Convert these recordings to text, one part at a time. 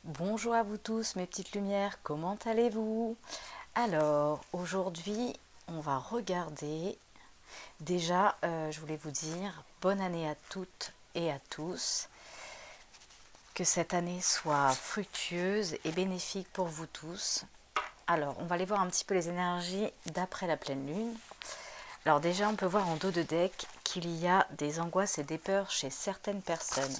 Bonjour à vous tous mes petites lumières, comment allez-vous? Alors aujourd'hui on va regarder, déjà je voulais vous dire bonne année à toutes et à tous, que cette année soit fructueuse et bénéfique pour vous tous. Alors on va aller voir un petit peu les énergies d'après la pleine lune. Alors déjà on peut voir en dos de deck qu'il y a des angoisses et des peurs chez certaines personnes.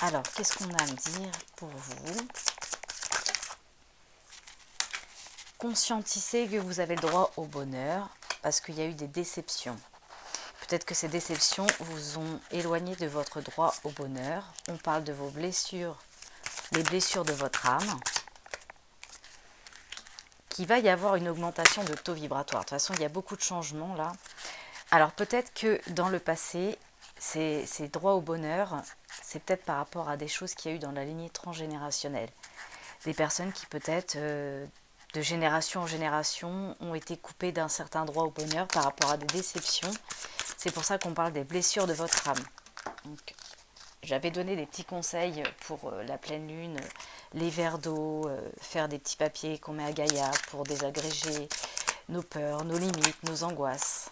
Alors qu'est-ce qu'on a à me dire pour vous? Conscientisez que vous avez le droit au bonheur parce qu'il y a eu des déceptions. Peut-être que ces déceptions vous ont éloigné de votre droit au bonheur. On parle de vos blessures, les blessures de votre âme, qu'il va y avoir une augmentation de taux vibratoire. De toute façon, il y a beaucoup de changements là. Alors peut-être que dans le passé, ces droits au bonheur, c'est peut-être par rapport à des choses qu'il y a eu dans la lignée transgénérationnelle. Des personnes qui peut-être de génération en génération ont été coupées d'un certain droit au bonheur par rapport à des déceptions. C'est pour ça qu'on parle des blessures de votre âme. Donc, j'avais donné des petits conseils pour la pleine lune, les verres d'eau, faire des petits papiers qu'on met à Gaïa pour désagréger nos peurs, nos limites, nos angoisses.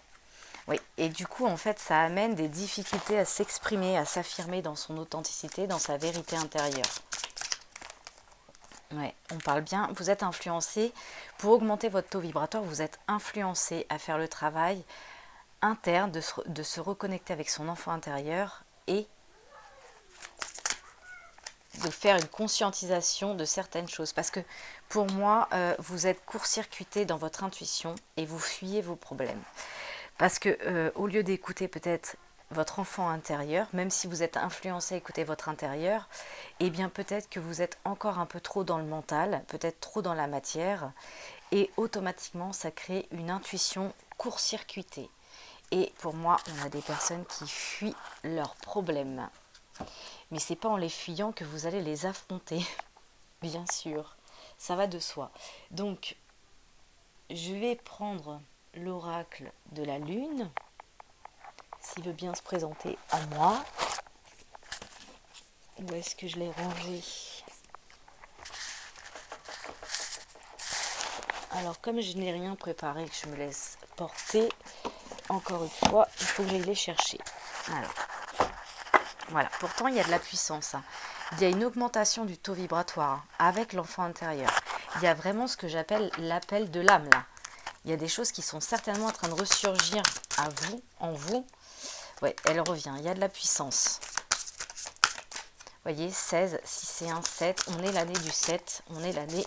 Oui, et du coup, en fait, ça amène des difficultés à s'exprimer, à s'affirmer dans son authenticité, dans sa vérité intérieure. Ouais, on parle bien, vous êtes influencé, pour augmenter votre taux vibratoire, vous êtes influencé à faire le travail interne de se reconnecter avec son enfant intérieur et de faire une conscientisation de certaines choses. Parce que pour moi, vous êtes court-circuité dans votre intuition et vous fuyez vos problèmes. Parce que au lieu d'écouter peut-être votre enfant intérieur, même si vous êtes influencé à écouter votre intérieur, eh bien peut-être que vous êtes encore un peu trop dans le mental, peut-être trop dans la matière, et automatiquement ça crée une intuition court-circuitée. Et pour moi, on a des personnes qui fuient leurs problèmes. Mais c'est pas en les fuyant que vous allez les affronter, bien sûr. Ça va de soi. Donc, je vais prendre l'oracle de la lune, s'il veut bien se présenter à moi. Où est-ce que je l'ai rangé? Alors, comme je n'ai rien préparé, que je me laisse porter, encore une fois, il faut que j'aille les chercher. Alors, voilà. Pourtant, il y a de la puissance. Il y a une augmentation du taux vibratoire avec l'enfant intérieur. Il y a vraiment ce que j'appelle l'appel de l'âme, là. Il y a des choses qui sont certainement en train de ressurgir à vous, en vous. Ouais, elle revient. Il y a de la puissance. Vous voyez, 16, si c'est un 7, on est l'année du 7, on est l'année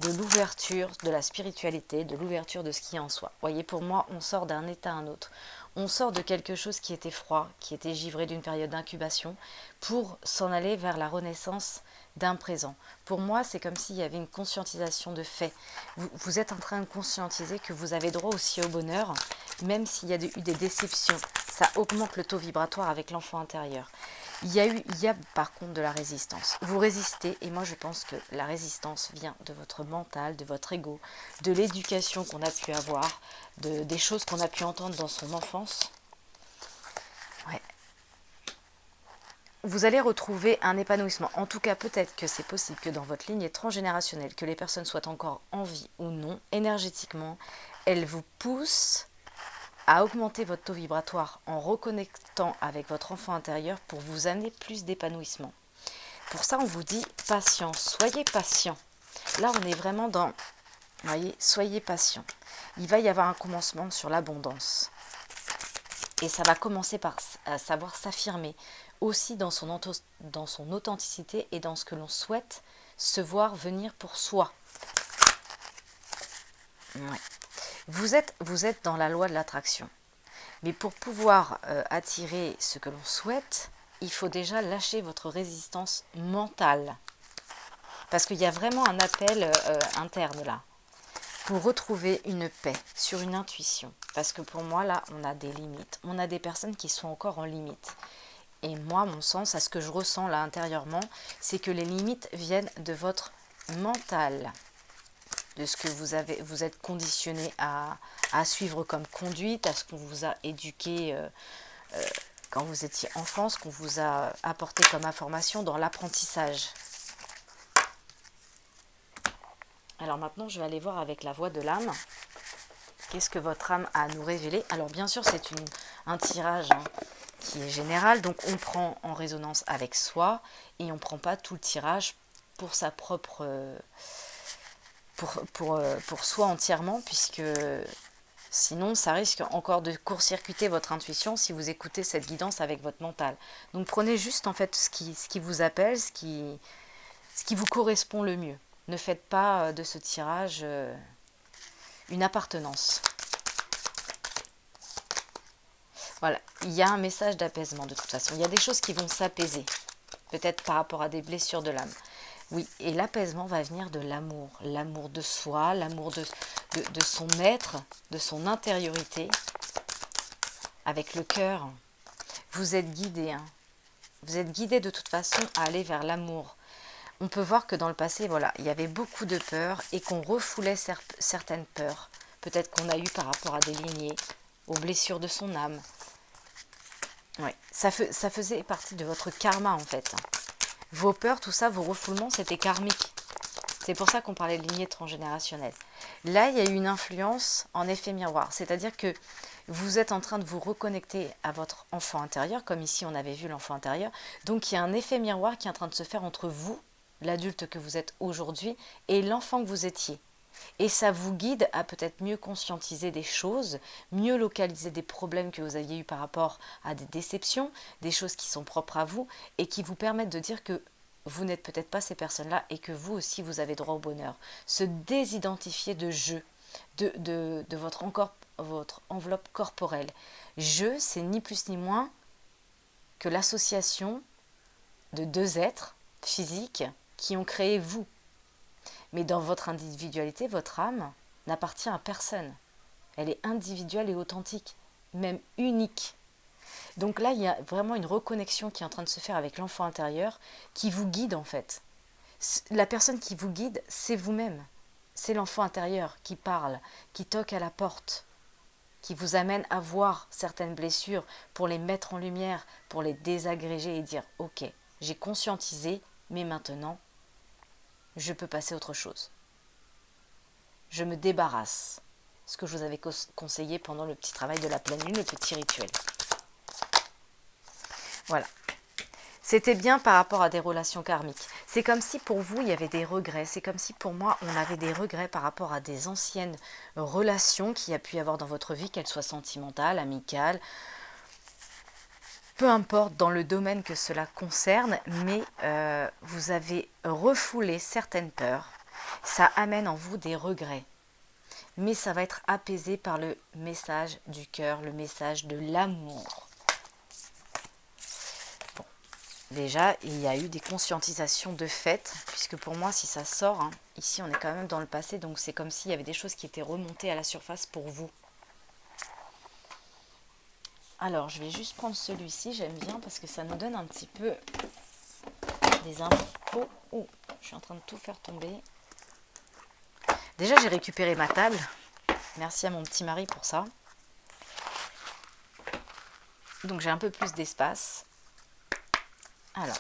de l'ouverture de la spiritualité, de l'ouverture de ce qui est en soi. Vous voyez, pour moi, on sort d'un état à un autre. On sort de quelque chose qui était froid, qui était givré d'une période d'incubation, pour s'en aller vers la renaissance d'un présent. Pour moi, c'est comme s'il y avait une conscientisation de fait. Vous êtes en train de conscientiser que vous avez droit aussi au bonheur, même s'il y a eu des déceptions. Ça augmente le taux vibratoire avec l'enfant intérieur. Il y a par contre de la résistance. Vous résistez et moi je pense que la résistance vient de votre mental, de votre ego, de l'éducation qu'on a pu avoir, des choses qu'on a pu entendre dans son enfance. Ouais. Vous allez retrouver un épanouissement. En tout cas, peut-être que c'est possible que dans votre ligne transgénérationnelle, que les personnes soient encore en vie ou non, énergétiquement, elles vous poussent à augmenter votre taux vibratoire en reconnectant avec votre enfant intérieur pour vous amener plus d'épanouissement. Pour ça, on vous dit patience, soyez patient. Là, on est vraiment dans, vous voyez, soyez patient. Il va y avoir un commencement sur l'abondance. Et ça va commencer par savoir s'affirmer aussi dans son authenticité et dans ce que l'on souhaite se voir venir pour soi. Ouais. Vous êtes dans la loi de l'attraction. Mais pour pouvoir attirer ce que l'on souhaite, il faut déjà lâcher votre résistance mentale. Parce qu'il y a vraiment un appel interne là. Pour retrouver une paix sur une intuition. Parce que pour moi, là, on a des limites. On a des personnes qui sont encore en limite. Et moi, mon sens, à ce que je ressens là intérieurement, c'est que les limites viennent de votre mental. De ce que vous êtes conditionné à suivre comme conduite, à ce qu'on vous a éduqué quand vous étiez enfant, ce qu'on vous a apporté comme information dans l'apprentissage. Alors maintenant, je vais aller voir avec la voix de l'âme. Qu'est-ce que votre âme a à nous révéler? Alors bien sûr, c'est un tirage qui est général, donc on prend en résonance avec soi et on ne prend pas tout le tirage pour sa propre... pour soi entièrement, puisque sinon ça risque encore de court-circuiter votre intuition si vous écoutez cette guidance avec votre mental. Donc prenez juste en fait ce qui vous appelle, ce qui vous correspond le mieux. Ne faites pas de ce tirage une appartenance. Voilà, il y a un message d'apaisement de toute façon. Il y a des choses qui vont s'apaiser, peut-être par rapport à des blessures de l'âme. Oui, et l'apaisement va venir de l'amour. L'amour de soi, l'amour de son être, de son intériorité, avec le cœur. Vous êtes guidé, hein. Vous êtes guidé de toute façon à aller vers l'amour. On peut voir que dans le passé, voilà, il y avait beaucoup de peurs et qu'on refoulait certaines peurs. Peut-être qu'on a eu par rapport à des lignées, aux blessures de son âme. Ouais, ça faisait partie de votre karma en fait. Vos peurs, tout ça, vos refoulements, c'était karmique. C'est pour ça qu'on parlait de lignée transgénérationnelle. Là, il y a eu une influence en effet miroir. C'est-à-dire que vous êtes en train de vous reconnecter à votre enfant intérieur, comme ici on avait vu l'enfant intérieur. Donc il y a un effet miroir qui est en train de se faire entre vous, l'adulte que vous êtes aujourd'hui, et l'enfant que vous étiez. Et ça vous guide à peut-être mieux conscientiser des choses, mieux localiser des problèmes que vous aviez eu par rapport à des déceptions, des choses qui sont propres à vous et qui vous permettent de dire que vous n'êtes peut-être pas ces personnes-là et que vous aussi vous avez droit au bonheur. Se désidentifier de je, de votre enveloppe corporelle. Je, c'est ni plus ni moins que l'association de deux êtres physiques qui ont créé vous. Mais dans votre individualité, votre âme n'appartient à personne. Elle est individuelle et authentique, même unique. Donc là, il y a vraiment une reconnexion qui est en train de se faire avec l'enfant intérieur qui vous guide en fait. La personne qui vous guide, c'est vous-même. C'est l'enfant intérieur qui parle, qui toque à la porte, qui vous amène à voir certaines blessures pour les mettre en lumière, pour les désagréger et dire « Ok, j'ai conscientisé, mais maintenant, je peux passer à autre chose. Je me débarrasse. » Ce que je vous avais conseillé pendant le petit travail de la pleine lune, le petit rituel. Voilà. C'était bien par rapport à des relations karmiques. C'est comme si pour vous, il y avait des regrets. C'est comme si pour moi, on avait des regrets par rapport à des anciennes relations qu'il y a pu y avoir dans votre vie, qu'elles soient sentimentales, amicales, peu importe dans le domaine que cela concerne, mais vous avez refoulé certaines peurs. Ça amène en vous des regrets. Mais ça va être apaisé par le message du cœur, le message de l'amour. Bon, déjà, il y a eu des conscientisations de fait, puisque pour moi, si ça sort, hein, ici on est quand même dans le passé, donc c'est comme s'il y avait des choses qui étaient remontées à la surface pour vous. Alors, je vais juste prendre celui-ci, j'aime bien, parce que ça nous donne un petit peu des infos. Oh, je suis en train de tout faire tomber. Déjà, j'ai récupéré ma table. Merci à mon petit mari pour ça. Donc, j'ai un peu plus d'espace. Alors,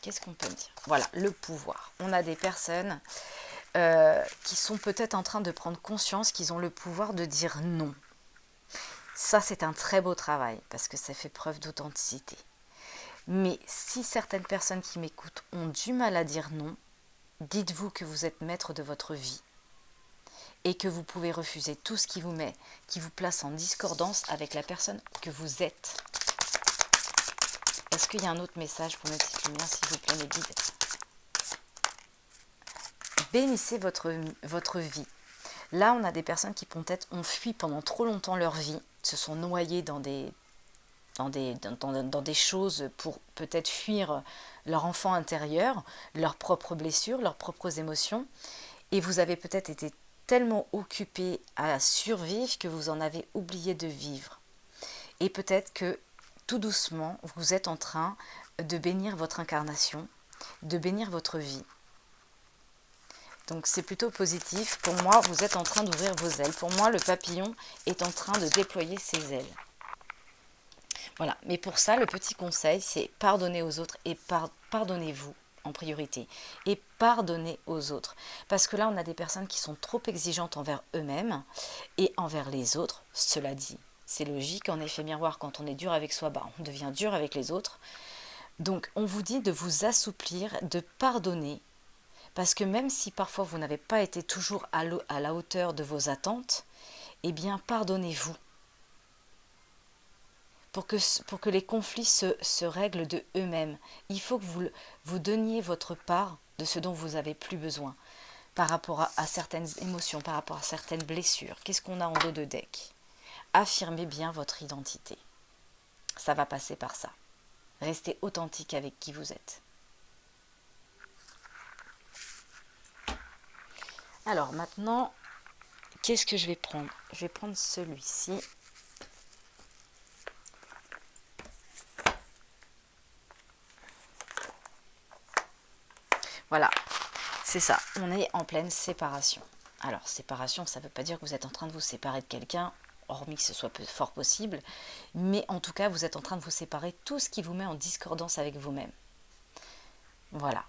qu'est-ce qu'on peut dire? Voilà, le pouvoir. On a des personnes qui sont peut-être en train de prendre conscience qu'ils ont le pouvoir de dire non. Ça, c'est un très beau travail parce que ça fait preuve d'authenticité. Mais si certaines personnes qui m'écoutent ont du mal à dire non, dites-vous que vous êtes maître de votre vie et que vous pouvez refuser tout ce qui vous place en discordance avec la personne que vous êtes. Est-ce qu'il y a un autre message pour mettre cette lumière, s'il vous plaît, mes guides? Bénissez votre vie. Là, on a des personnes qui peut-être ont fui pendant trop longtemps leur vie, se sont noyées dans des choses pour peut-être fuir leur enfant intérieur, leurs propres blessures, leurs propres émotions. Et vous avez peut-être été tellement occupé à survivre que vous en avez oublié de vivre. Et peut-être que tout doucement, vous êtes en train de bénir votre incarnation, de bénir votre vie. Donc c'est plutôt positif. Pour moi, vous êtes en train d'ouvrir vos ailes. Pour moi, le papillon est en train de déployer ses ailes. Voilà. Mais pour ça, le petit conseil, c'est pardonner aux autres et pardonnez-vous en priorité et pardonner aux autres. Parce que là, on a des personnes qui sont trop exigeantes envers eux-mêmes et envers les autres. Cela dit, c'est logique, en effet miroir, quand on est dur avec soi, on devient dur avec les autres. Donc, on vous dit de vous assouplir, de pardonner, parce que même si parfois vous n'avez pas été toujours à la hauteur de vos attentes, eh bien, pardonnez-vous. Pour que les conflits se règlent de eux-mêmes. Il faut que vous donniez votre part de ce dont vous n'avez plus besoin par rapport à certaines émotions, par rapport à certaines blessures. Qu'est-ce qu'on a en dos de deck? Affirmez bien votre identité. Ça va passer par ça. Restez authentique avec qui vous êtes. Alors maintenant, qu'est-ce que je vais prendre? Je vais prendre celui-ci. Voilà, c'est ça, on est en pleine séparation. Alors, séparation, ça ne veut pas dire que vous êtes en train de vous séparer de quelqu'un, hormis que ce soit fort possible, mais en tout cas, vous êtes en train de vous séparer de tout ce qui vous met en discordance avec vous-même. Voilà,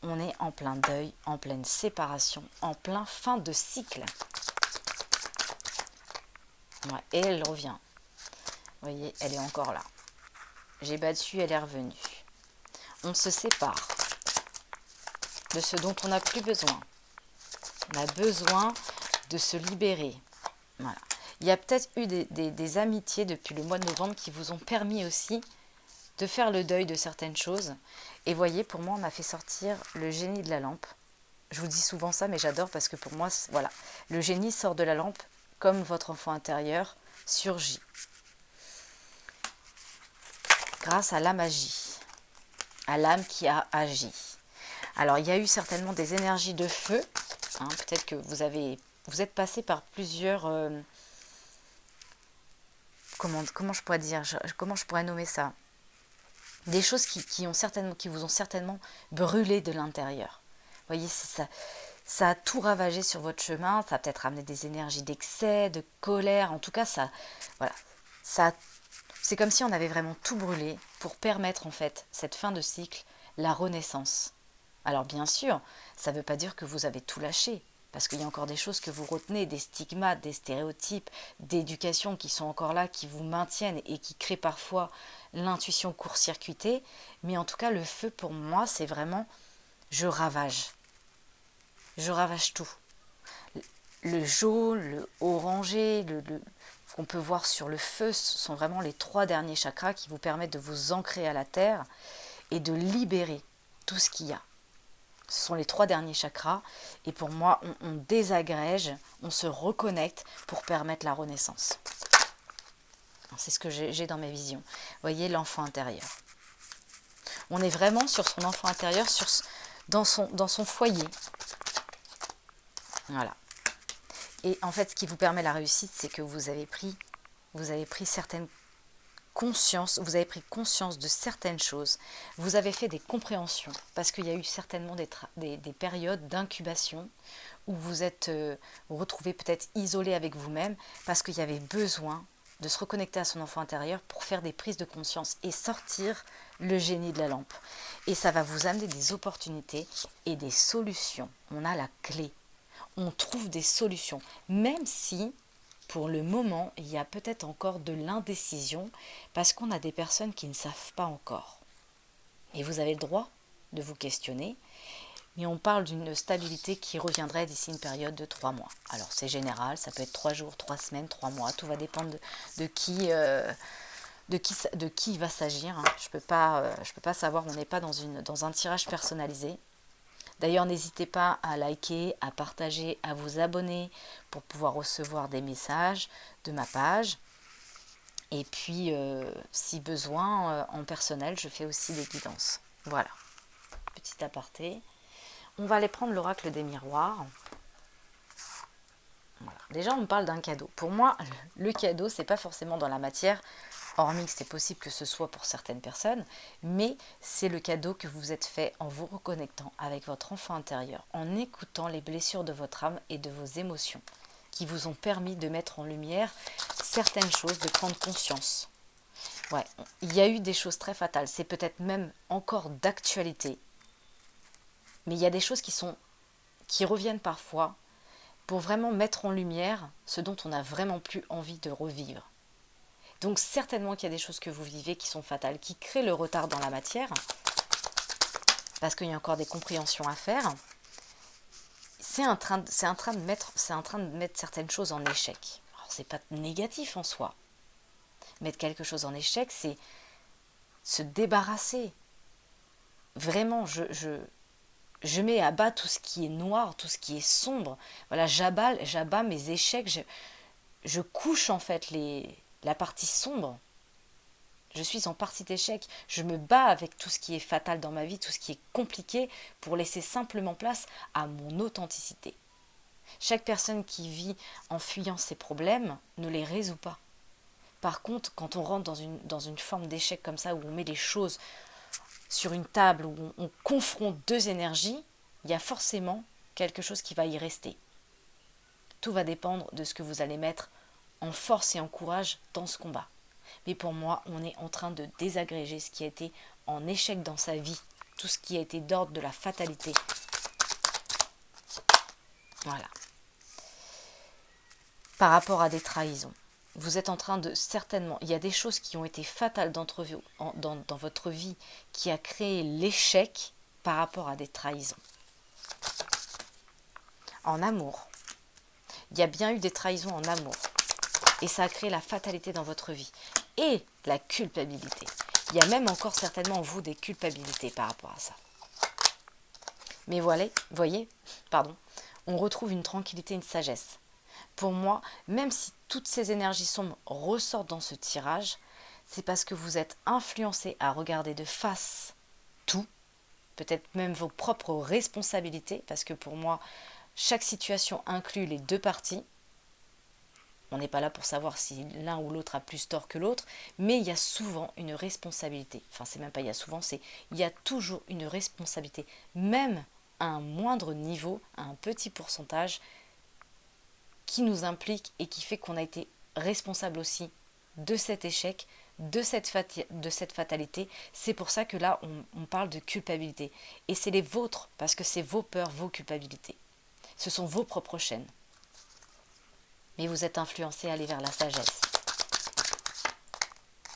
on est en plein deuil, en pleine séparation, en plein fin de cycle. Ouais, et elle revient. Vous voyez, elle est encore là. J'ai battu, elle est revenue. On se sépare de ce dont on n'a plus besoin. On a besoin de se libérer. Voilà. Il y a peut-être eu des amitiés depuis le mois de novembre qui vous ont permis aussi de faire le deuil de certaines choses. Et voyez, pour moi, on m'a fait sortir le génie de la lampe. Je vous dis souvent ça, mais j'adore parce que pour moi, voilà, le génie sort de la lampe comme votre enfant intérieur surgit. Grâce à la magie, à l'âme qui a agi. Alors, il y a eu certainement des énergies de feu. Hein, peut-être que vous êtes passé par plusieurs... comment je pourrais dire, comment je pourrais nommer ça? Des choses qui vous ont certainement brûlé de l'intérieur. Vous voyez, ça a tout ravagé sur votre chemin. Ça a peut-être amené des énergies d'excès, de colère. En tout cas, c'est comme si on avait vraiment tout brûlé pour permettre en fait cette fin de cycle, la renaissance. Alors bien sûr, ça ne veut pas dire que vous avez tout lâché, parce qu'il y a encore des choses que vous retenez, des stigmates, des stéréotypes, d'éducation qui sont encore là, qui vous maintiennent et qui créent parfois l'intuition court-circuitée. Mais en tout cas, le feu pour moi, c'est vraiment, je ravage. Je ravage tout. Le jaune, le orangé, qu'on peut voir sur le feu, ce sont vraiment les 3 derniers chakras qui vous permettent de vous ancrer à la terre et de libérer tout ce qu'il y a. Ce sont les 3 derniers chakras et pour moi, on désagrège, on se reconnecte pour permettre la renaissance. C'est ce que j'ai dans mes visions. Vous voyez, l'enfant intérieur. On est vraiment sur son enfant intérieur, dans son foyer. Voilà. Et en fait, ce qui vous permet la réussite, c'est que vous avez pris certaines conscience, vous avez pris conscience de certaines choses, vous avez fait des compréhensions, parce qu'il y a eu certainement des périodes d'incubation où vous vous retrouvez peut-être isolé avec vous-même, parce qu'il y avait besoin de se reconnecter à son enfant intérieur pour faire des prises de conscience et sortir le génie de la lampe. Et ça va vous amener des opportunités et des solutions. On a la clé. On trouve des solutions, même si pour le moment, il y a peut-être encore de l'indécision parce qu'on a des personnes qui ne savent pas encore. Et vous avez le droit de vous questionner, mais on parle d'une stabilité qui reviendrait d'ici une période de 3 mois. Alors c'est général, ça peut être 3 jours, 3 semaines, 3 mois, tout va dépendre de qui va s'agir. Hein. Je peux pas savoir, on n'est pas dans un tirage personnalisé. D'ailleurs, n'hésitez pas à liker, à partager, à vous abonner pour pouvoir recevoir des messages de ma page. Et puis, si besoin, en personnel, je fais aussi des guidances. Voilà, petit aparté. On va aller prendre l'oracle des miroirs. Voilà. Déjà, on parle d'un cadeau. Pour moi, le cadeau, c'est pas forcément dans la matière, hormis que c'est possible que ce soit pour certaines personnes, mais c'est le cadeau que vous vous êtes fait en vous reconnectant avec votre enfant intérieur, en écoutant les blessures de votre âme et de vos émotions, qui vous ont permis de mettre en lumière certaines choses, de prendre conscience. Ouais, il y a eu des choses très fatales, c'est peut-être même encore d'actualité. Mais il y a des choses qui reviennent parfois pour vraiment mettre en lumière ce dont on n'a vraiment plus envie de revivre. Donc certainement qu'il y a des choses que vous vivez qui sont fatales, qui créent le retard dans la matière, parce qu'il y a encore des compréhensions à faire. C'est en train de mettre certaines choses en échec. Alors c'est pas négatif en soi. Mettre quelque chose en échec, c'est se débarrasser. Vraiment, je mets à bas tout ce qui est noir, tout ce qui est sombre. Voilà, j'abats mes échecs, je couche en fait la partie sombre. Je suis en partie d'échec. Je me bats avec tout ce qui est fatal dans ma vie, tout ce qui est compliqué, pour laisser simplement place à mon authenticité. Chaque personne qui vit en fuyant ses problèmes ne les résout pas. Par contre, quand on rentre dans une forme d'échec comme ça, où on met les choses sur une table, où on confronte deux énergies, il y a forcément quelque chose qui va y rester. Tout va dépendre de ce que vous allez mettre en force et en courage dans ce combat. Mais pour moi, on est en train de désagréger ce qui a été en échec dans sa vie, tout ce qui a été d'ordre de la fatalité. Voilà. Par rapport à des trahisons, vous êtes en train de certainement, il y a des choses qui ont été fatales dans votre vie qui a créé l'échec par rapport à des trahisons. En amour, il y a bien eu des trahisons en amour et ça a créé la fatalité dans votre vie et la culpabilité. Il y a même encore certainement en vous des culpabilités par rapport à ça. Mais voyez, on retrouve une tranquillité, une sagesse. Pour moi, même si toutes ces énergies sombres ressortent dans ce tirage, c'est parce que vous êtes influencé à regarder de face tout, peut-être même vos propres responsabilités, parce que pour moi, chaque situation inclut les deux parties. On n'est pas là pour savoir si l'un ou l'autre a plus tort que l'autre, mais il y a souvent une responsabilité. Enfin, c'est même pas il y a souvent, il y a toujours une responsabilité, même à un moindre niveau, à un petit pourcentage, qui nous implique et qui fait qu'on a été responsable aussi de cet échec, de cette fatalité. C'est pour ça que là, on parle de culpabilité. Et c'est les vôtres, parce que c'est vos peurs, vos culpabilités. Ce sont vos propres chaînes. Mais vous êtes influencé à aller vers la sagesse.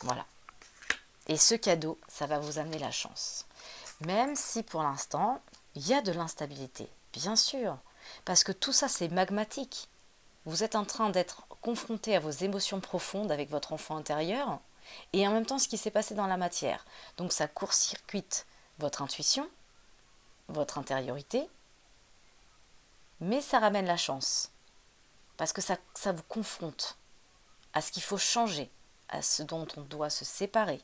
Voilà. Et ce cadeau, ça va vous amener la chance. Même si pour l'instant, il y a de l'instabilité, bien sûr. Parce que tout ça, c'est magmatique. Vous êtes en train d'être confronté à vos émotions profondes avec votre enfant intérieur et en même temps ce qui s'est passé dans la matière. Donc ça court-circuite votre intuition, votre intériorité, mais ça ramène la chance. Parce que ça vous confronte à ce qu'il faut changer, à ce dont on doit se séparer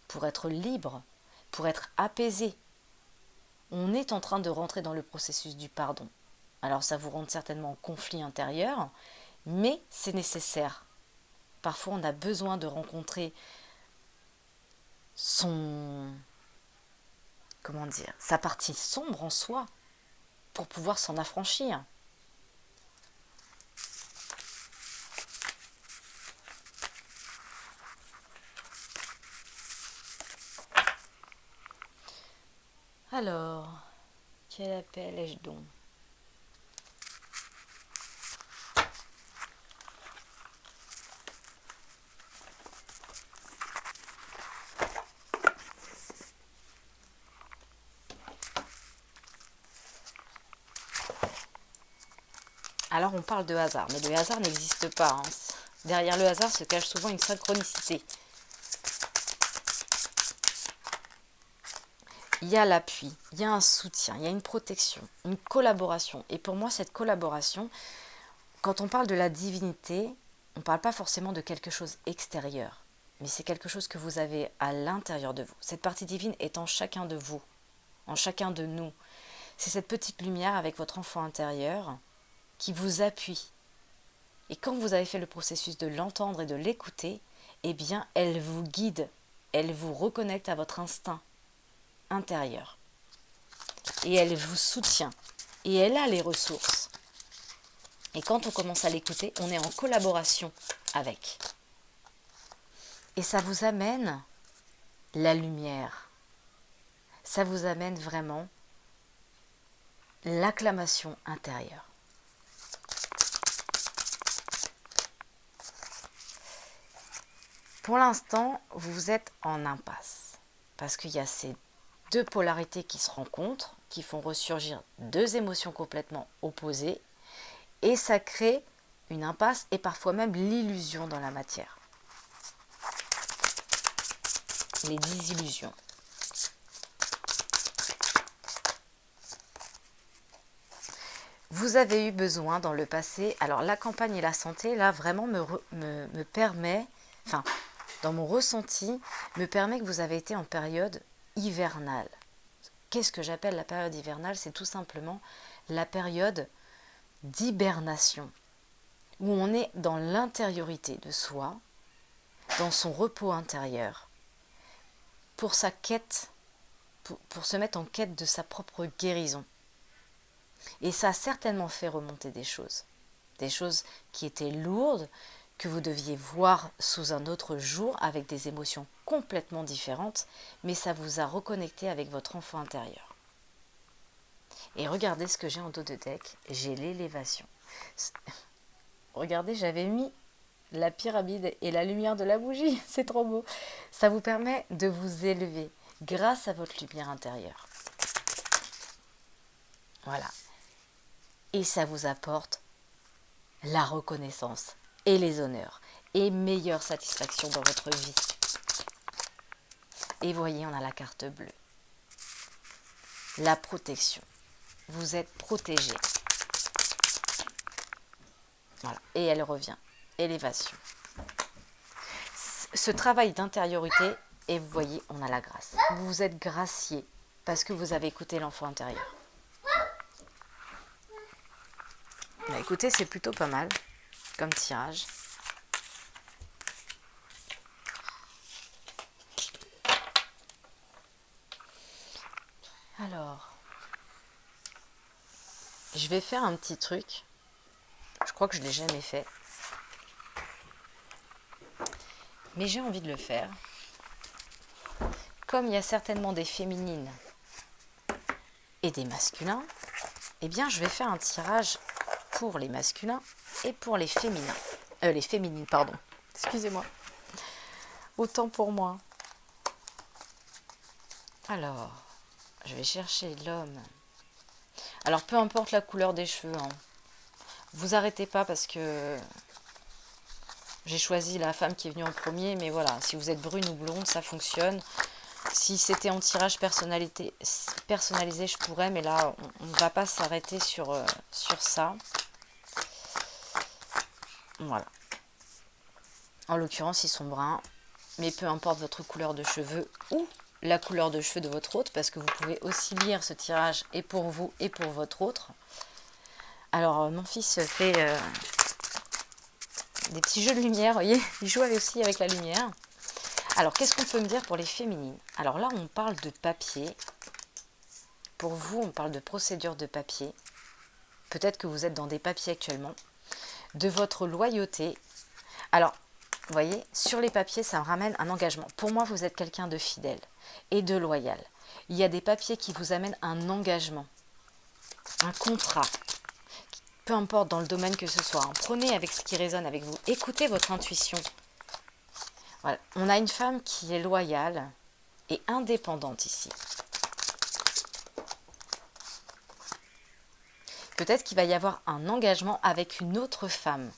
pour être libre, pour être apaisé. On est en train de rentrer dans le processus du pardon. Alors ça vous rend certainement en conflit intérieur, mais c'est nécessaire. Parfois on a besoin de rencontrer sa partie sombre en soi pour pouvoir s'en affranchir. Alors, quel appel ai-je donc ? Alors on parle de hasard, mais le hasard n'existe pas. Derrière le hasard se cache souvent une synchronicité. Il y a l'appui, il y a un soutien, il y a une protection, une collaboration. Et pour moi, cette collaboration, quand on parle de la divinité, on ne parle pas forcément de quelque chose extérieur, mais c'est quelque chose que vous avez à l'intérieur de vous. Cette partie divine est en chacun de vous, en chacun de nous. C'est cette petite lumière avec votre enfant intérieur qui vous appuie. Et quand vous avez fait le processus de l'entendre et de l'écouter, eh bien, elle vous guide, elle vous reconnecte à votre instinct intérieur. Et elle vous soutient. Et elle a les ressources. Et quand on commence à l'écouter, on est en collaboration avec. Et ça vous amène la lumière. Ça vous amène vraiment l'acclamation intérieure. Pour l'instant, vous êtes en impasse parce qu'il y a ces deux polarités qui se rencontrent, qui font ressurgir deux émotions complètement opposées et ça crée une impasse et parfois même l'illusion dans la matière. Les désillusions. Vous avez eu besoin dans le passé, alors la campagne et la santé, là vraiment me permet, enfin dans mon ressenti, me permet que vous avez été en période hivernale. Qu'est-ce que j'appelle la période hivernale? C'est tout simplement la période d'hibernation, où on est dans l'intériorité de soi, dans son repos intérieur, pour sa quête, pour se mettre en quête de sa propre guérison. Et ça a certainement fait remonter des choses qui étaient lourdes, que vous deviez voir sous un autre jour avec des émotions complètement différentes, mais ça vous a reconnecté avec votre enfant intérieur. Et regardez ce que j'ai en dos de deck, j'ai l'élévation. Regardez, j'avais mis la pyramide et la lumière de la bougie, c'est trop beau. Ça vous permet de vous élever grâce à votre lumière intérieure. Voilà. Et ça vous apporte la reconnaissance et les honneurs et meilleure satisfaction dans votre vie. Et voyez, on a la carte bleue. La protection. Vous êtes protégé. Voilà. Et elle revient. Élévation. Ce travail d'intériorité, et vous voyez, on a la grâce. Vous vous êtes gracié parce que vous avez écouté l'enfant intérieur. Bah, écoutez, c'est plutôt pas mal comme tirage. Alors, je vais faire un petit truc. Je crois que je ne l'ai jamais fait. Mais j'ai envie de le faire. Comme il y a certainement des féminines et des masculins, eh bien je vais faire un tirage pour les masculins et pour les féminins. Les féminines, pardon. Excusez-moi. Autant pour moi. Alors, je vais chercher l'homme. Alors, peu importe la couleur des cheveux, hein. Vous arrêtez pas parce que j'ai choisi la femme qui est venue en premier, mais voilà, si vous êtes brune ou blonde, ça fonctionne. Si c'était en tirage personnalisé, je pourrais, mais là, on ne va pas s'arrêter sur ça. Voilà. En l'occurrence, ils sont bruns, mais peu importe votre couleur de cheveux ou la couleur de cheveux de votre hôte, parce que vous pouvez aussi lire ce tirage et pour vous et pour votre autre. Alors, mon fils fait des petits jeux de lumière, vous voyez, il joue aussi avec la lumière. Alors, qu'est-ce qu'on peut me dire pour les féminines? Alors là, on parle de papier. Pour vous, on parle de procédure de papier. Peut-être que vous êtes dans des papiers actuellement. De votre loyauté. Alors, vous voyez, sur les papiers, ça me ramène un engagement. Pour moi, vous êtes quelqu'un de fidèle et de loyal. Il y a des papiers qui vous amènent un engagement, un contrat. Peu importe dans le domaine que ce soit. Hein. Prenez avec ce qui résonne avec vous. Écoutez votre intuition. Voilà. On a une femme qui est loyale et indépendante ici. Peut-être qu'il va y avoir un engagement avec une autre femme.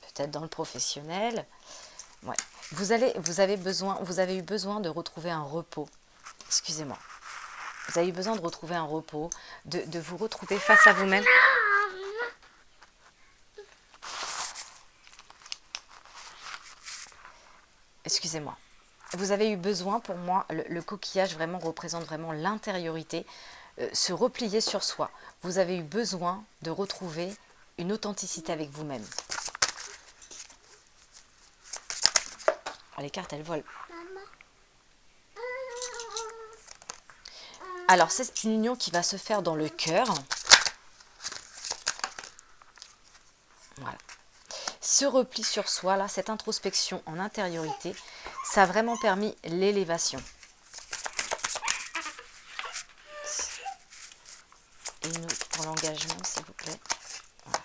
Peut-être dans le professionnel. Ouais. Vous avez eu besoin de retrouver un repos. Excusez-moi. Vous avez eu besoin de retrouver un repos, de vous retrouver face à vous-même. Excusez-moi. Vous avez eu besoin, pour moi, le coquillage vraiment représente vraiment l'intériorité, se replier sur soi. Vous avez eu besoin de retrouver une authenticité avec vous-même. Les cartes, elles volent. Alors, c'est une union qui va se faire dans le cœur. Voilà. Ce repli sur soi, là, cette introspection en intériorité, ça a vraiment permis l'élévation. une autre pour l'engagement, s'il vous plaît. Voilà.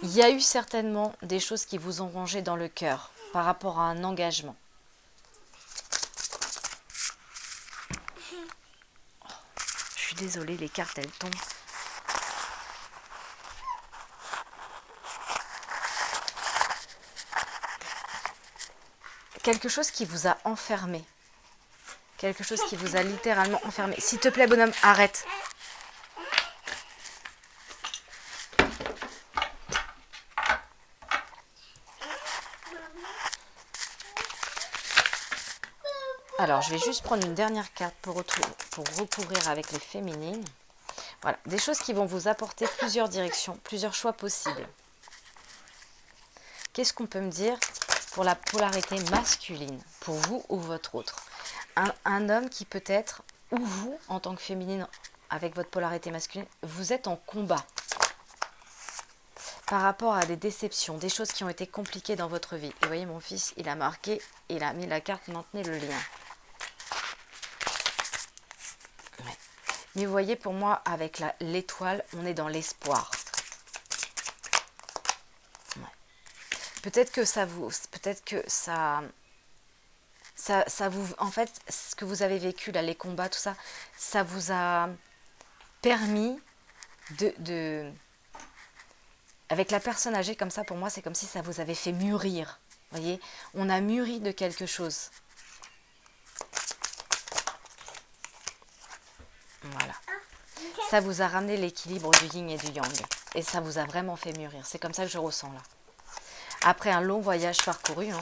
Il y a eu certainement des choses qui vous ont rongé dans le cœur par rapport à un engagement. Oh, je suis désolée, les cartes, elles tombent. Quelque chose qui vous a enfermé. Quelque chose qui vous a littéralement enfermé. S'il te plaît, bonhomme, arrête. Alors, je vais juste prendre une dernière carte pour recouvrir avec les féminines. Voilà, des choses qui vont vous apporter plusieurs directions, plusieurs choix possibles. Qu'est-ce qu'on peut me dire pour la polarité masculine, pour vous ou votre autre? Un homme qui peut être, ou vous, en tant que féminine, avec votre polarité masculine, vous êtes en combat par rapport à des déceptions, des choses qui ont été compliquées dans votre vie. Et vous voyez, mon fils, il a marqué, il a mis la carte « Maintenez le lien ». Ouais. Mais vous voyez, pour moi, avec l'étoile, on est dans l'espoir. Ouais. Peut-être que ça vous... Peut-être que ça vous... En fait, ce que vous avez vécu, là, les combats, tout ça, ça vous a permis avec la personne âgée comme ça, pour moi, c'est comme si ça vous avait fait mûrir. Vous voyez, on a mûri de quelque chose. Voilà. Ça vous a ramené l'équilibre du yin et du yang. Et ça vous a vraiment fait mûrir. C'est comme ça que je ressens là. Après un long voyage parcouru, hein,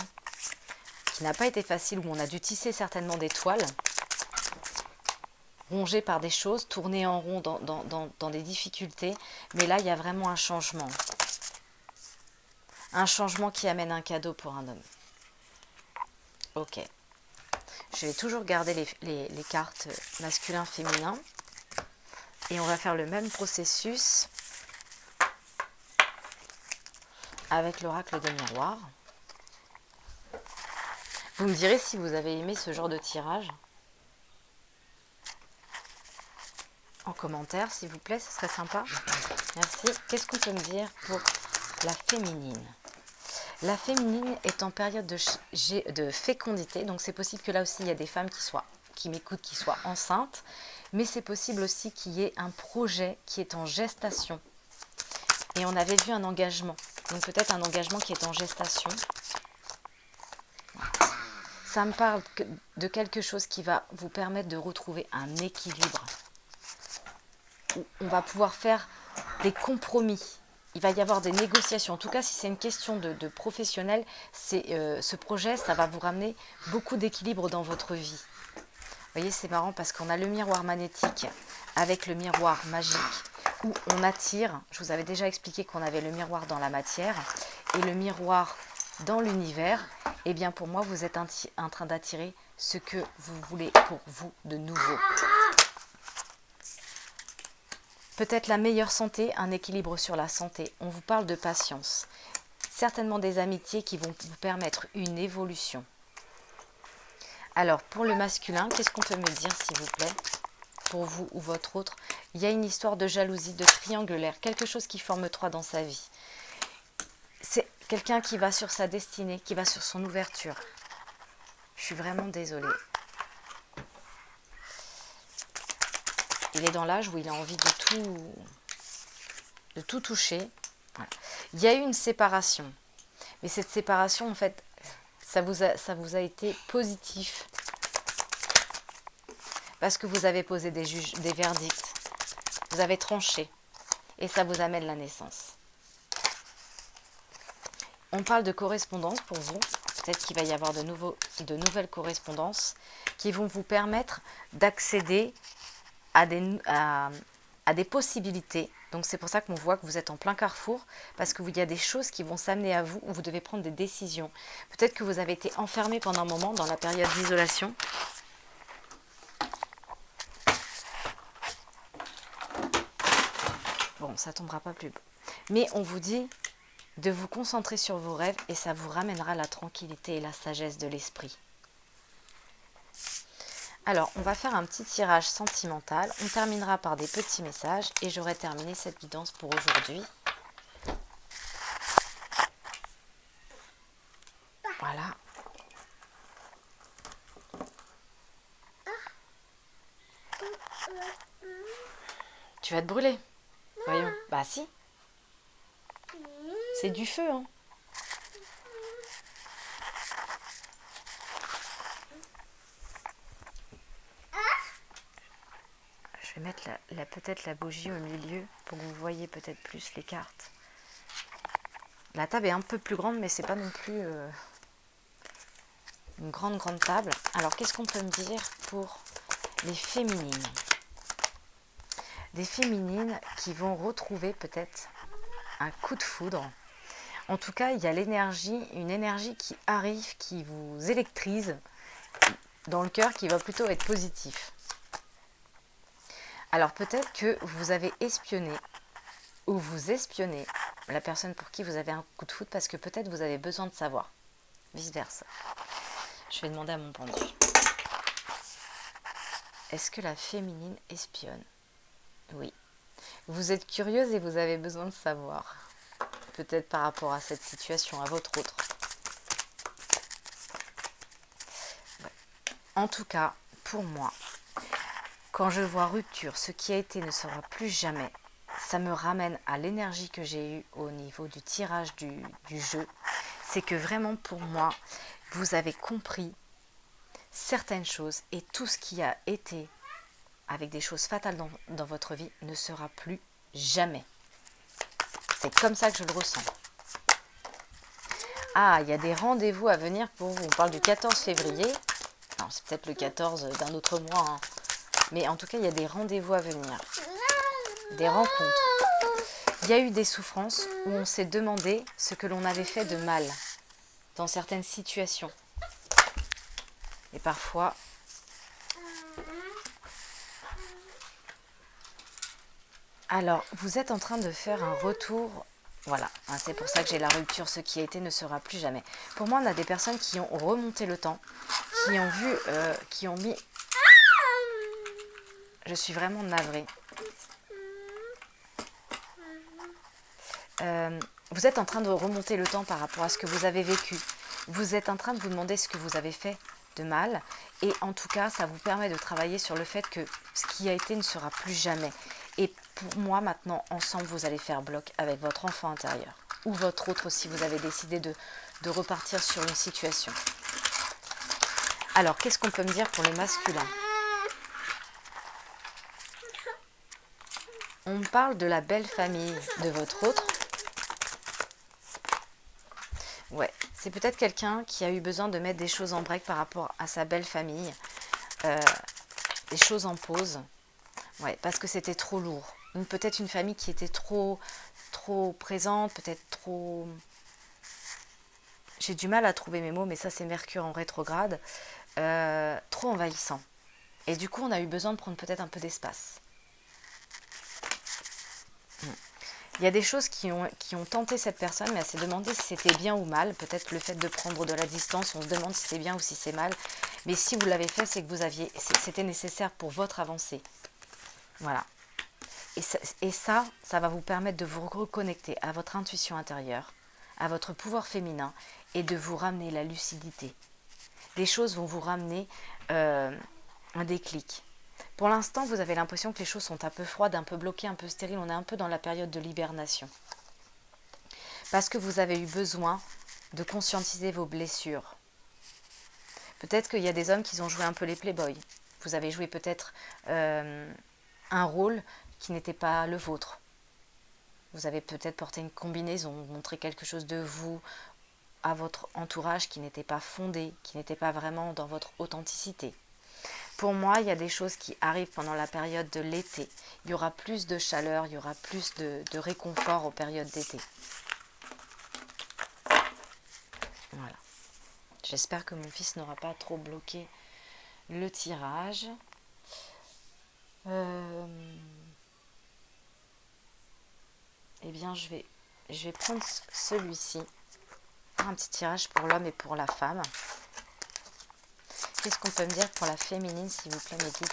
qui n'a pas été facile, où on a dû tisser certainement des toiles, rongé par des choses, tourné en rond dans des difficultés. Mais là, il y a vraiment un changement. Un changement qui amène un cadeau pour un homme. Ok. Je vais toujours garder les cartes masculin-féminin. Et on va faire le même processus avec l'oracle des miroirs. Vous me direz si vous avez aimé ce genre de tirage. En commentaire, s'il vous plaît, ce serait sympa. Merci. Qu'est-ce qu'on peut me dire pour la féminine? La féminine est en période de fécondité, donc c'est possible que là aussi il y a des femmes qui m'écoutent, qui soient enceintes, mais c'est possible aussi qu'il y ait un projet qui est en gestation. Et on avait vu un engagement, donc peut-être un engagement qui est en gestation. Ça me parle de quelque chose qui va vous permettre de retrouver un équilibre. On va pouvoir faire des compromis. Il va y avoir des négociations. En tout cas, si c'est une question de professionnel, ce projet, ça va vous ramener beaucoup d'équilibre dans votre vie. Vous voyez, c'est marrant parce qu'on a le miroir magnétique avec le miroir magique où on attire. Je vous avais déjà expliqué qu'on avait le miroir dans la matière et le miroir dans l'univers. Eh bien, pour moi, vous êtes en train d'attirer ce que vous voulez pour vous de nouveau. Peut-être la meilleure santé, un équilibre sur la santé. On vous parle de patience. Certainement des amitiés qui vont vous permettre une évolution. Alors, pour le masculin, qu'est-ce qu'on peut me dire, s'il vous plaît? Pour vous ou votre autre, il y a une histoire de jalousie, de triangulaire, quelque chose qui forme 3 dans sa vie. C'est quelqu'un qui va sur sa destinée, qui va sur son ouverture. Je suis vraiment désolée. Il est dans l'âge où il a envie de tout toucher. Voilà. Il y a eu une séparation. Mais cette séparation, en fait, ça vous a été positif. Parce que vous avez posé des verdicts. Vous avez tranché. Et ça vous amène la naissance. On parle de correspondance pour vous. Peut-être qu'il va y avoir de nouvelles correspondances qui vont vous permettre d'accéder à des possibilités. Donc c'est pour ça qu'on voit que vous êtes en plein carrefour, parce qu'il y a des choses qui vont s'amener à vous, où vous devez prendre des décisions. Peut-être que vous avez été enfermé pendant un moment dans la période d'isolation. Bon, ça tombera pas plus bas. Mais on vous dit de vous concentrer sur vos rêves et ça vous ramènera la tranquillité et la sagesse de l'esprit. Alors, on va faire un petit tirage sentimental. On terminera par des petits messages et j'aurai terminé cette guidance pour aujourd'hui. Voilà. Tu vas te brûler. Voyons. Bah si. C'est du feu, hein. Je vais mettre peut-être la bougie au milieu pour que vous voyez peut-être plus les cartes. La table est un peu plus grande, mais c'est pas non plus une grande table. Alors, qu'est-ce qu'on peut me dire pour les féminines? Des féminines qui vont retrouver peut-être un coup de foudre. En tout cas, il y a une énergie qui arrive, qui vous électrise dans le cœur, qui va plutôt être positif. Alors peut-être que vous avez espionné ou vous espionnez la personne pour qui vous avez un coup de foudre parce que peut-être vous avez besoin de savoir. Vice versa. Je vais demander à mon pendu. Est-ce que la féminine espionne? Oui. Vous êtes curieuse et vous avez besoin de savoir. Peut-être par rapport à cette situation, à votre autre. Ouais. En tout cas, pour moi, quand je vois rupture, ce qui a été ne sera plus jamais, ça me ramène à l'énergie que j'ai eue au niveau du tirage du jeu. C'est que vraiment pour moi, vous avez compris certaines choses et tout ce qui a été avec des choses fatales dans votre vie ne sera plus jamais. C'est comme ça que je le ressens. Ah, il y a des rendez-vous à venir pour vous. On parle du 14 février. Non, c'est peut-être le 14 d'un autre mois, hein. Mais en tout cas, il y a des rendez-vous à venir. Des rencontres. Il y a eu des souffrances où on s'est demandé ce que l'on avait fait de mal dans certaines situations. Et parfois, alors, vous êtes en train de faire un retour. Voilà, hein, c'est pour ça que j'ai la rupture. Ce qui a été ne sera plus jamais. Pour moi, on a des personnes qui ont remonté le temps, qui ont vu, qui ont mis... Je suis vraiment navrée. Vous êtes en train de remonter le temps par rapport à ce que vous avez vécu. Vous êtes en train de vous demander ce que vous avez fait de mal. Et en tout cas, ça vous permet de travailler sur le fait que ce qui a été ne sera plus jamais. Et pour moi, maintenant, ensemble, vous allez faire bloc avec votre enfant intérieur. Ou votre autre si vous avez décidé de repartir sur une situation. Alors, qu'est-ce qu'on peut me dire pour les masculins? On me parle de la belle famille de votre autre. Ouais, c'est peut-être quelqu'un qui a eu besoin de mettre des choses en break par rapport à sa belle famille. Des choses en pause. Ouais, parce que c'était trop lourd. Peut-être une famille qui était trop présente, peut-être trop... J'ai du mal à trouver mes mots, mais ça c'est Mercure en rétrograde. Trop envahissant. Et du coup, on a eu besoin de prendre peut-être un peu d'espace. Il y a des choses qui ont tenté cette personne, mais elle s'est demandé si c'était bien ou mal. Peut-être le fait de prendre de la distance, on se demande si c'est bien ou si c'est mal. Mais si vous l'avez fait, c'est que c'était nécessaire pour votre avancée. Voilà. Et ça va vous permettre de vous reconnecter à votre intuition intérieure, à votre pouvoir féminin et de vous ramener la lucidité. Des choses vont vous ramener un déclic. Pour l'instant, vous avez l'impression que les choses sont un peu froides, un peu bloquées, un peu stériles. On est un peu dans la période de l'hibernation. Parce que vous avez eu besoin de conscientiser vos blessures. Peut-être qu'il y a des hommes qui ont joué un peu les playboys. Vous avez joué peut-être un rôle qui n'était pas le vôtre. Vous avez peut-être porté une combinaison, montré quelque chose de vous à votre entourage qui n'était pas fondé, qui n'était pas vraiment dans votre authenticité. Pour moi, il y a des choses qui arrivent pendant la période de l'été. Il y aura plus de chaleur, il y aura plus de réconfort aux périodes d'été. Voilà. J'espère que mon fils n'aura pas trop bloqué le tirage. Eh bien, je vais prendre celui-ci. Un petit tirage pour l'homme et pour la femme. qu'est-ce qu'on peut me dire pour la féminine, s'il vous plaît, mes guides?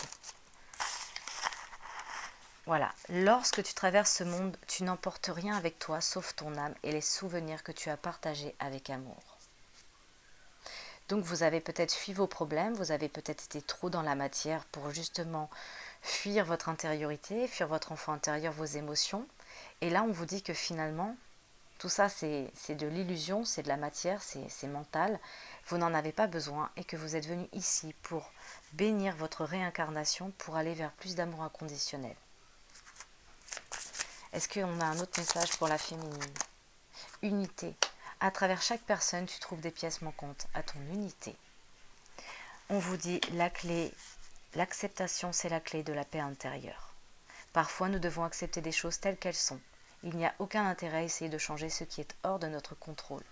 Voilà, lorsque tu traverses ce monde, tu n'emportes rien avec toi, sauf ton âme et les souvenirs que tu as partagés avec amour. Donc vous avez peut-être fui vos problèmes, vous avez peut-être été trop dans la matière pour justement fuir votre intériorité, fuir votre enfant intérieur, vos émotions. Et là, on vous dit que finalement, tout ça, c'est de l'illusion, c'est de la matière, c'est mental. Vous n'en avez pas besoin et que vous êtes venu ici pour bénir votre réincarnation, pour aller vers plus d'amour inconditionnel. Est-ce qu'on a un autre message pour la féminine? Unité. À travers chaque personne, tu trouves des pièces manquantes à ton unité. On vous dit la clé, l'acceptation, c'est la clé de la paix intérieure. Parfois, nous devons accepter des choses telles qu'elles sont. Il n'y a aucun intérêt à essayer de changer ce qui est hors de notre contrôle.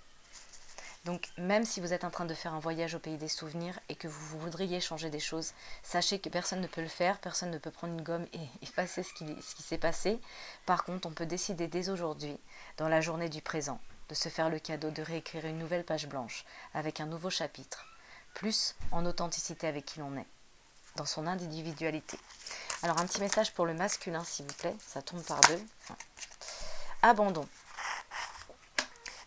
Donc, même si vous êtes en train de faire un voyage au pays des souvenirs et que vous voudriez changer des choses, sachez que personne ne peut le faire, personne ne peut prendre une gomme et effacer ce qui s'est passé. Par contre, on peut décider dès aujourd'hui, dans la journée du présent, de se faire le cadeau de réécrire une nouvelle page blanche avec un nouveau chapitre, plus en authenticité avec qui l'on est, dans son individualité. Alors, un petit message pour le masculin, s'il vous plaît, ça tombe par deux. Abandon.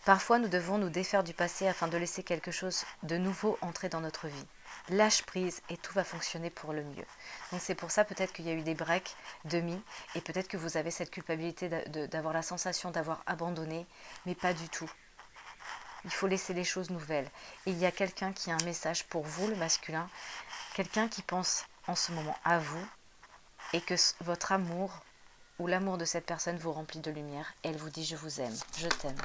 Parfois, nous devons nous défaire du passé afin de laisser quelque chose de nouveau entrer dans notre vie. Lâche prise et tout va fonctionner pour le mieux. Donc c'est pour ça peut-être qu'il y a eu des breaks demi et peut-être que vous avez cette culpabilité d'avoir la sensation d'avoir abandonné, mais pas du tout. Il faut laisser les choses nouvelles. Et il y a quelqu'un qui a un message pour vous, le masculin, quelqu'un qui pense en ce moment à vous et que votre amour ou l'amour de cette personne vous remplit de lumière et elle vous dit « je vous aime, je t'aime ».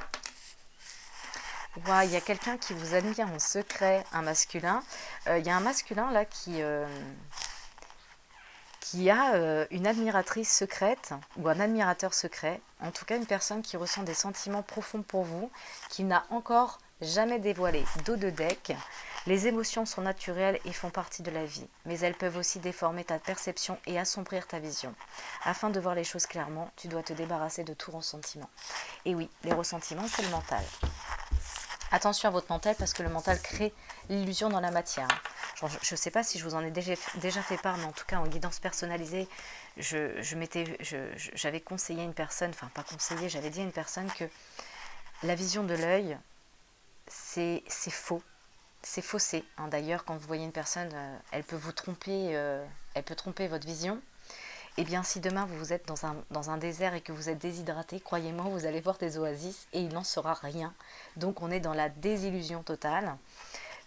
Wow, il y a quelqu'un qui vous admire en secret, un masculin. Il y a un masculin là qui a une admiratrice secrète ou un admirateur secret. En tout cas, une personne qui ressent des sentiments profonds pour vous, qui n'a encore jamais dévoilé dos de deck. Les émotions sont naturelles et font partie de la vie, mais elles peuvent aussi déformer ta perception et assombrir ta vision. Afin de voir les choses clairement, tu dois te débarrasser de tout ressentiment. Et oui, les ressentiments, c'est le mental. Attention à votre mental parce que le mental crée l'illusion dans la matière. Je ne sais pas si je vous en ai déjà fait part, mais en tout cas en guidance personnalisée, j'avais conseillé une personne, enfin pas conseillé, j'avais dit à une personne que la vision de l'œil, c'est faux. C'est faussé. Hein. D'ailleurs, quand vous voyez une personne, elle peut vous tromper, elle peut tromper votre vision. Eh bien, si demain vous êtes dans un désert et que vous êtes déshydraté, croyez-moi, vous allez voir des oasis et il n'en sera rien. Donc, on est dans la désillusion totale.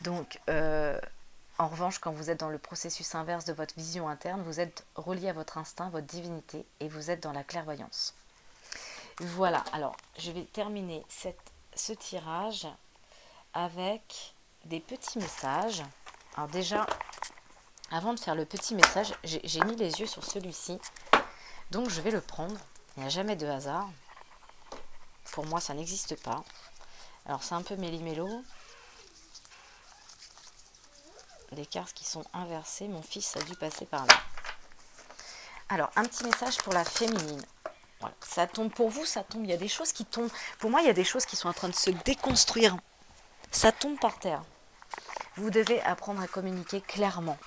Donc, en revanche, quand vous êtes dans le processus inverse de votre vision interne, vous êtes relié à votre instinct, votre divinité et vous êtes dans la clairvoyance. Voilà, alors, je vais terminer ce tirage avec des petits messages. Alors déjà, avant de faire le petit message, j'ai mis les yeux sur celui-ci. Donc je vais le prendre. Il n'y a jamais de hasard. Pour moi, ça n'existe pas. Alors c'est un peu méli-mélo. Des cartes qui sont inversées. Mon fils a dû passer par là. Alors, un petit message pour la féminine. Voilà. Ça tombe pour vous, ça tombe. Il y a des choses qui tombent. Pour moi, il y a des choses qui sont en train de se déconstruire. Ça tombe par terre. Vous devez apprendre à communiquer clairement.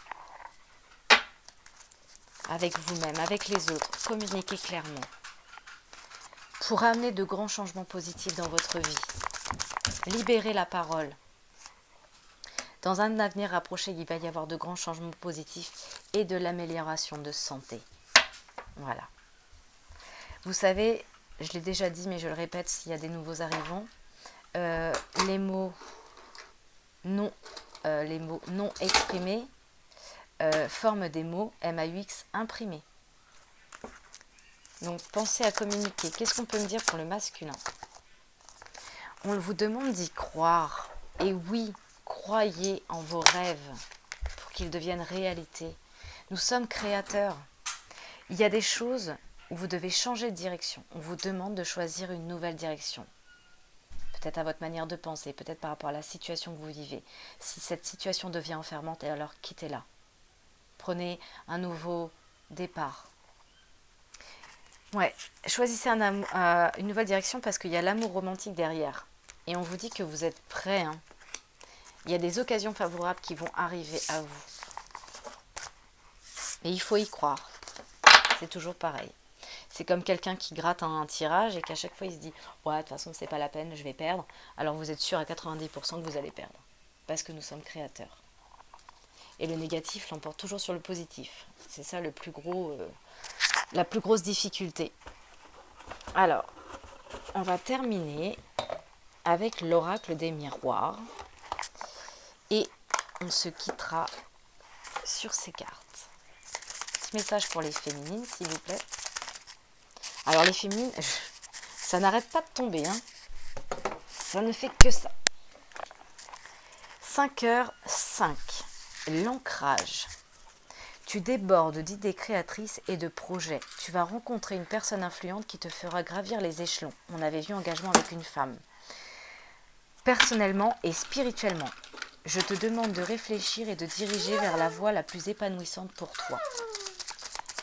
Avec vous-même, avec les autres, communiquez clairement. Pour amener de grands changements positifs dans votre vie. Libérez la parole. Dans un avenir rapproché, il va y avoir de grands changements positifs et de l'amélioration de santé. Voilà. Vous savez, je l'ai déjà dit, mais je le répète s'il y a des nouveaux arrivants, les mots non exprimés forment des mots MAUX imprimés. Donc pensez à communiquer. Qu'est-ce qu'on peut me dire pour le masculin? On vous demande d'y croire. Et oui, croyez en vos rêves pour qu'ils deviennent réalité. Nous sommes créateurs. Il y a des choses où vous devez changer de direction. On vous demande de choisir une nouvelle direction. Peut-être à votre manière de penser, peut-être par rapport à la situation que vous vivez. Si cette situation devient enfermante, alors quittez-la. Prenez un nouveau départ. Ouais, choisissez une nouvelle direction parce qu'il y a l'amour romantique derrière. Et on vous dit que vous êtes prêts. Hein. Il y a des occasions favorables qui vont arriver à vous. Et il faut y croire. C'est toujours pareil. C'est comme quelqu'un qui gratte un tirage et qu'à chaque fois il se dit « Ouais, de toute façon, c'est pas la peine, je vais perdre. » Alors vous êtes sûr à 90% que vous allez perdre. Parce que nous sommes créateurs. Et le négatif l'emporte toujours sur le positif. C'est ça le plus gros, la plus grosse difficulté. Alors, on va terminer avec l'oracle des miroirs. Et on se quittera sur ces cartes. Petit message pour les féminines, s'il vous plaît. Alors les féminines, ça n'arrête pas de tomber. Hein. Ça ne fait que ça. 5h05. L'ancrage. Tu débordes d'idées créatrices et de projets. Tu vas rencontrer une personne influente qui te fera gravir les échelons. On avait vu engagement avec une femme. Personnellement et spirituellement, je te demande de réfléchir et de diriger vers la voie la plus épanouissante pour toi.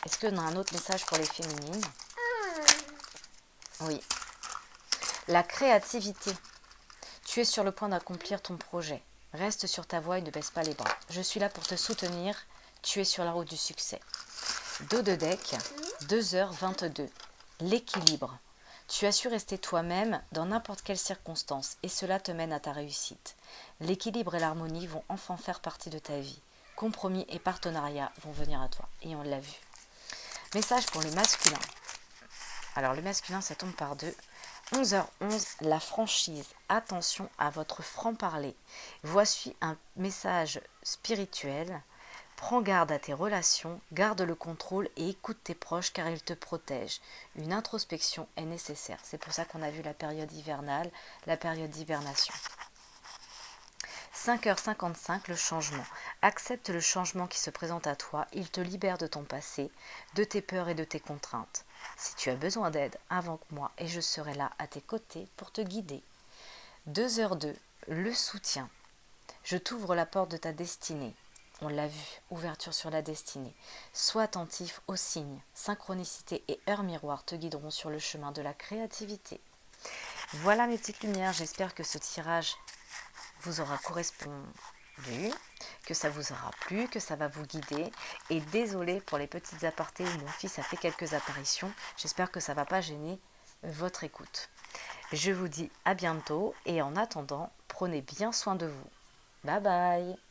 Est-ce qu'on a un autre message pour les féminines? Oui. La créativité. Tu es sur le point d'accomplir ton projet. Reste sur ta voie et ne baisse pas les bras. Je suis là pour te soutenir. Tu es sur la route du succès. Dos de deck, 2h22. L'équilibre. Tu as su rester toi-même dans n'importe quelle circonstance et cela te mène à ta réussite. L'équilibre et l'harmonie vont enfin faire partie de ta vie. Compromis et partenariat vont venir à toi. Et on l'a vu. Message pour le masculin. Alors le masculin, ça tombe par deux. 11h11, la franchise. Attention à votre franc-parler. Voici un message spirituel. Prends garde à tes relations, garde le contrôle et écoute tes proches car ils te protègent. Une introspection est nécessaire. C'est pour ça qu'on a vu la période hivernale, la période d'hibernation. 5h55, le changement. Accepte le changement qui se présente à toi. Il te libère de ton passé, de tes peurs et de tes contraintes. Si tu as besoin d'aide, invoque moi et je serai là à tes côtés pour te guider. 2h02, le soutien. Je t'ouvre la porte de ta destinée. On l'a vu, ouverture sur la destinée. Sois attentif aux signes. Synchronicité et heure miroir te guideront sur le chemin de la créativité. Voilà mes petites lumières, j'espère que ce tirage vous aura correspondu, que ça vous aura plu, que ça va vous guider. Et désolé pour les petites apartés où mon fils a fait quelques apparitions. J'espère que ça ne va pas gêner votre écoute. Je vous dis à bientôt et en attendant, prenez bien soin de vous. Bye bye.